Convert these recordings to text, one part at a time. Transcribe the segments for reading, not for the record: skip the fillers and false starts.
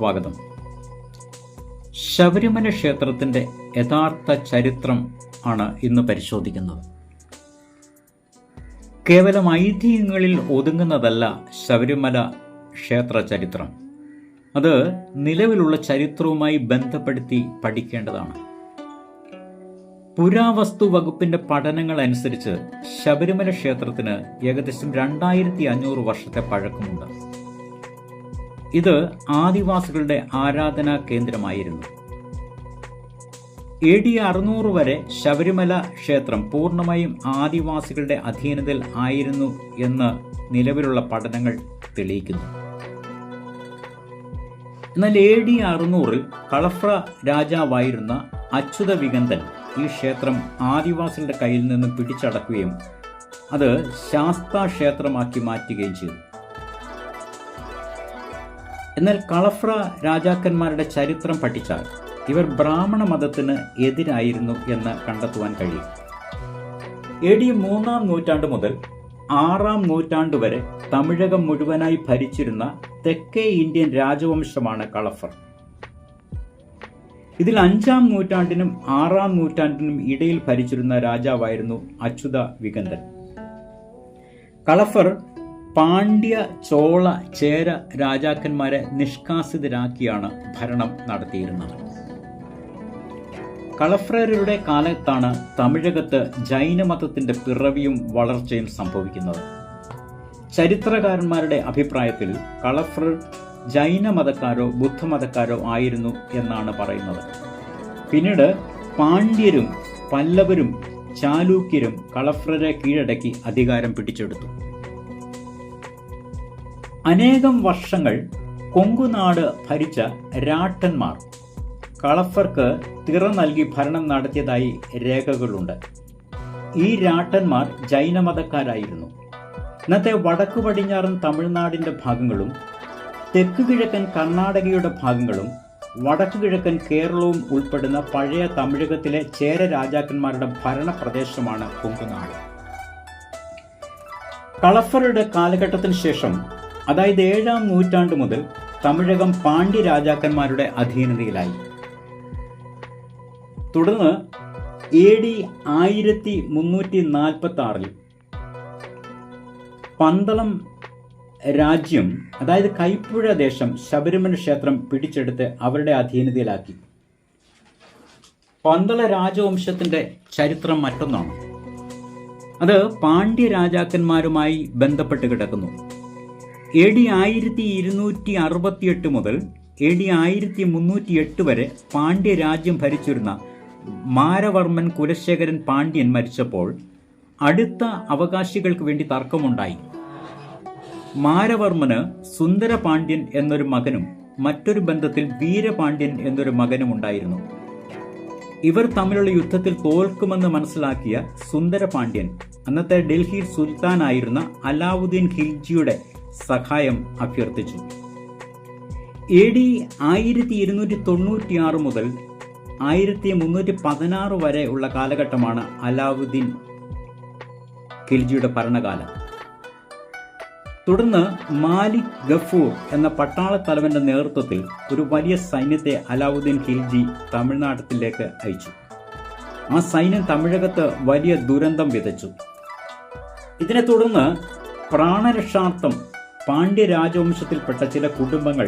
സ്വാഗതം. ശബരിമല ക്ഷേത്രത്തിന്റെ യഥാർത്ഥ ചരിത്രം ആണ് ഇന്ന് പരിശോധിക്കുന്നത്. കേവലം ഐതിഹ്യങ്ങളിൽ ഒതുങ്ങുന്നതല്ല ശബരിമല ക്ഷേത്ര ചരിത്രം. അത് നിലവിലുള്ള ചരിത്രവുമായി ബന്ധപ്പെടുത്തി പഠിക്കേണ്ടതാണ്. പുരാവസ്തു വകുപ്പിന്റെ പഠനങ്ങൾ അനുസരിച്ച് ശബരിമല ക്ഷേത്രത്തിന് ഏകദേശം 2500 വർഷത്തെ പഴക്കമുണ്ട്. ഇത് ആദിവാസികളുടെ ആരാധനാ കേന്ദ്രമായിരുന്നു. AD 600 വരെ ശബരിമല ക്ഷേത്രം പൂർണ്ണമായും ആദിവാസികളുടെ അധീനതയിൽ ആയിരുന്നു എന്ന് നിലവിലുള്ള പഠനങ്ങൾ തെളിയിക്കുന്നു. എന്നാൽ AD 600 കളഫ്ര രാജാവായിരുന്ന അച്യുത വികന്ദൻ ഈ ക്ഷേത്രം ആദിവാസികളുടെ കയ്യിൽ നിന്ന് പിടിച്ചടക്കുകയും അത് ശാസ്താ ക്ഷേത്രമാക്കി മാറ്റുകയും ചെയ്തു. എന്നാൽ കളഫ്ര രാജാക്കന്മാരുടെ ചരിത്രം പഠിച്ചാൽ ഇവർ ബ്രാഹ്മണ മതത്തിന് എതിരായിരുന്നു എന്ന് കണ്ടെത്തുവാൻ കഴിയും. AD 3-ാം നൂറ്റാണ്ട് മുതൽ 6-ാം നൂറ്റാണ്ട് വരെ തമിഴകം മുഴുവനായി ഭരിച്ചിരുന്ന തെക്കേ ഇന്ത്യൻ രാജവംശമാണ് കളഫർ. ഇതിൽ 5-ാം നൂറ്റാണ്ടിനും 6-ാം നൂറ്റാണ്ടിനും ഇടയിൽ ഭരിച്ചിരുന്ന രാജാവായിരുന്നു അച്യുത വികന്ദൻ. കളഫർ പാണ്ഡ്യ, ചോള, ചേര രാജാക്കന്മാരെ നിഷ്കാസിതരാക്കിയാണ് ഭരണം നടത്തിയിരുന്നത്. കളഫ്രരുടെ കാലത്താണ് തമിഴകത്ത് ജൈനമതത്തിന്റെ പിറവിയും വളർച്ചയും സംഭവിക്കുന്നത്. ചരിത്രകാരന്മാരുടെ അഭിപ്രായത്തിൽ കളഫ്രർ ജൈനമതക്കാരോ ബുദ്ധമതക്കാരോ ആയിരുന്നു എന്നാണ് പറയുന്നത്. പിന്നീട് പാണ്ഡ്യരും പല്ലവരും ചാലൂക്യരും കളഫ്രരെ കീഴടക്കി അധികാരം പിടിച്ചെടുത്തു. അനേകം വർഷങ്ങൾ കൊങ്കുനാട് ഭരിച്ച രാട്ടന്മാർ കളഫർക്ക് തിറ നൽകി ഭരണം നടത്തിയതായി രേഖകളുണ്ട്. ഈ രാട്ടന്മാർ ജൈനമതക്കാരായിരുന്നു. ഇന്നത്തെ വടക്കു പടിഞ്ഞാറൻ തമിഴ്നാടിന്റെ ഭാഗങ്ങളും തെക്കു കിഴക്കൻ കർണാടകയുടെ ഭാഗങ്ങളും വടക്കു കിഴക്കൻ കേരളവും ഉൾപ്പെടുന്ന പഴയ തമിഴകത്തിലെ ചേര രാജാക്കന്മാരുടെ ഭരണപ്രദേശമാണ് കൊങ്കുനാട്. കളഫറുടെ കാലഘട്ടത്തിന് ശേഷം, അതായത് 7-ാം നൂറ്റാണ്ട് മുതൽ തമിഴകം പാണ്ഡ്യ രാജാക്കന്മാരുടെ അധീനതയിലായി. തുടർന്ന് AD 1346 പന്തളം രാജ്യം, അതായത് കൈപ്പുഴ ദേശം, ശബരിമല ക്ഷേത്രം പിടിച്ചെടുത്ത് അവരുടെ അധീനതയിലാക്കി. പന്തള രാജവംശത്തിന്റെ ചരിത്രം മറ്റൊന്നാണ്. അത് പാണ്ഡ്യ രാജാക്കന്മാരുമായി ബന്ധപ്പെട്ട് കിടക്കുന്നു. AD 1268 മുതൽ AD 1308 വരെ പാണ്ഡ്യ രാജ്യം ഭരിച്ചിരുന്ന മാരവർമ്മൻ കുലശേഖരൻ പാണ്ഡ്യൻ മരിച്ചപ്പോൾ അടുത്ത അവകാശികൾക്ക് വേണ്ടി തർക്കമുണ്ടായി. മാരവർമ്മന് സുന്ദരപാണ്ഡ്യൻ എന്നൊരു മകനും മറ്റൊരു ബന്ധത്തിൽ വീരപാണ്ഡ്യൻ എന്നൊരു മകനും ഉണ്ടായിരുന്നു. ഇവർ തമ്മിലുള്ള യുദ്ധത്തിൽ തോൽക്കുമെന്ന് മനസ്സിലാക്കിയ സുന്ദരപാണ്ഡ്യൻ അന്നത്തെ ഡൽഹി സുൽത്താനായിരുന്ന അലാവുദ്ദീൻ ഖിൽജിയുടെ സഹായം അഭ്യർത്ഥിച്ചു. AD 1296 മുതൽ 1316 വരെ ഉള്ള കാലഘട്ടമാണ് അലാവുദ്ദീൻ ഖിൽജിയുടെ ഭരണകാലം. തുടർന്ന് മാലിക് ഗഫൂർ എന്ന പട്ടാള തലവന്റെ നേതൃത്വത്തിൽ ഒരു വലിയ സൈന്യത്തെ അലാവുദ്ദീൻ ഖിൽജി തമിഴ്നാട്ടിലേക്ക് അയച്ചു. ആ സൈന്യം തമിഴകത്ത് വലിയ ദുരന്തം വിതച്ചു. ഇതിനെ തുടർന്ന് പ്രാണരക്ഷാർത്ഥം പാണ്ഡ്യ രാജവംശത്തിൽപ്പെട്ട ചില കുടുംബങ്ങൾ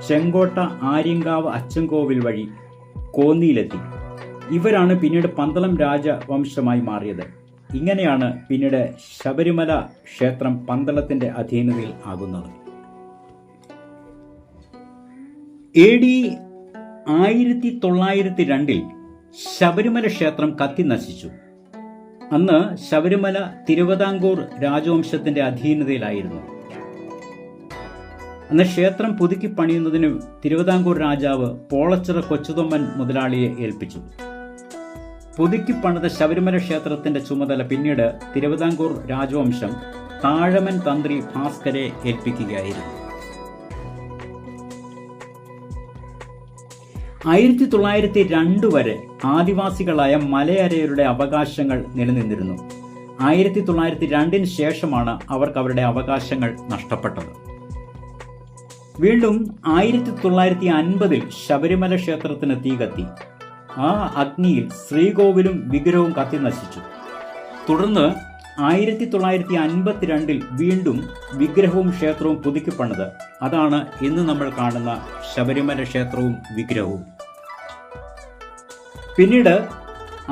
ചെങ്കോട്ട, ആര്യങ്കാവ്, അച്ചൻകോവിൽ വഴി കോന്നിയിലെത്തി. ഇവരാണ് പിന്നീട് പന്തളം രാജവംശമായി മാറിയത്. ഇങ്ങനെയാണ് പിന്നീട് ശബരിമല ക്ഷേത്രം പന്തളത്തിന്റെ അധീനതയിൽ ആകുന്നത്. AD 1902 ശബരിമല ക്ഷേത്രം കത്തി നശിച്ചു. അന്ന് ശബരിമല തിരുവിതാംകൂർ രാജവംശത്തിന്റെ അധീനതയിലായിരുന്നു. അന്ന് ക്ഷേത്രം പുതുക്കി പണിയുന്നതിന് തിരുവിതാംകൂർ രാജാവ് പോളച്ചിറ കൊച്ചുതൊമ്മൻ മുതലാളിയെ ഏൽപ്പിച്ചു. പുതുക്കി പണിത ശബരിമല ക്ഷേത്രത്തിന്റെ ചുമതല പിന്നീട് തിരുവിതാംകൂർ രാജവംശം താഴമൻ തന്ത്രി ഭാസ്കരെ ഏൽപ്പിക്കുകയായിരുന്നു. 1902 വരെ ആദിവാസികളായ മലയരയരുടെ അവകാശങ്ങൾ നിലനിന്നിരുന്നു. 1902 ശേഷമാണ് അവർക്ക് അവരുടെ അവകാശങ്ങൾ നഷ്ടപ്പെട്ടത്. വീണ്ടും 1950 ശബരിമല ക്ഷേത്രത്തിന് തീ കത്തി. ആ അഗ്നിയിൽ ശ്രീകോവിലും വിഗ്രഹവും കത്തി നശിച്ചു. തുടർന്ന് 1952 വീണ്ടും വിഗ്രഹവും ക്ഷേത്രവും പുതുക്കിപ്പണിത്. അതാണ് ഇന്ന് നമ്മൾ കാണുന്ന ശബരിമല ക്ഷേത്രവും വിഗ്രഹവും. പിന്നീട്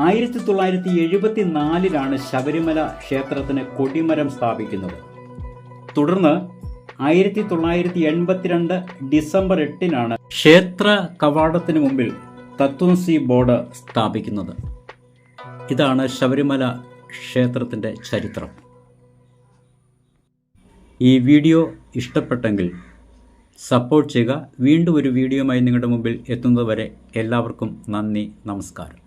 1974 ശബരിമല ക്ഷേത്രത്തിന് കൊടിമരം സ്ഥാപിക്കുന്നത്. തുടർന്ന് 1982 ഡിസംബർ 8 ക്ഷേത്ര കവാടത്തിന് മുമ്പിൽ തത്വമസി ബോർഡ് സ്ഥാപിക്കുന്നത്. ഇതാണ് ശബരിമല ക്ഷേത്രത്തിൻ്റെ ചരിത്രം. ഈ വീഡിയോ ഇഷ്ടപ്പെട്ടെങ്കിൽ സപ്പോർട്ട് ചെയ്യുക. വീണ്ടും ഒരു വീഡിയോയുമായി നിങ്ങളുടെ മുമ്പിൽ എത്തുന്നതുവരെ എല്ലാവർക്കും നന്ദി, നമസ്കാരം.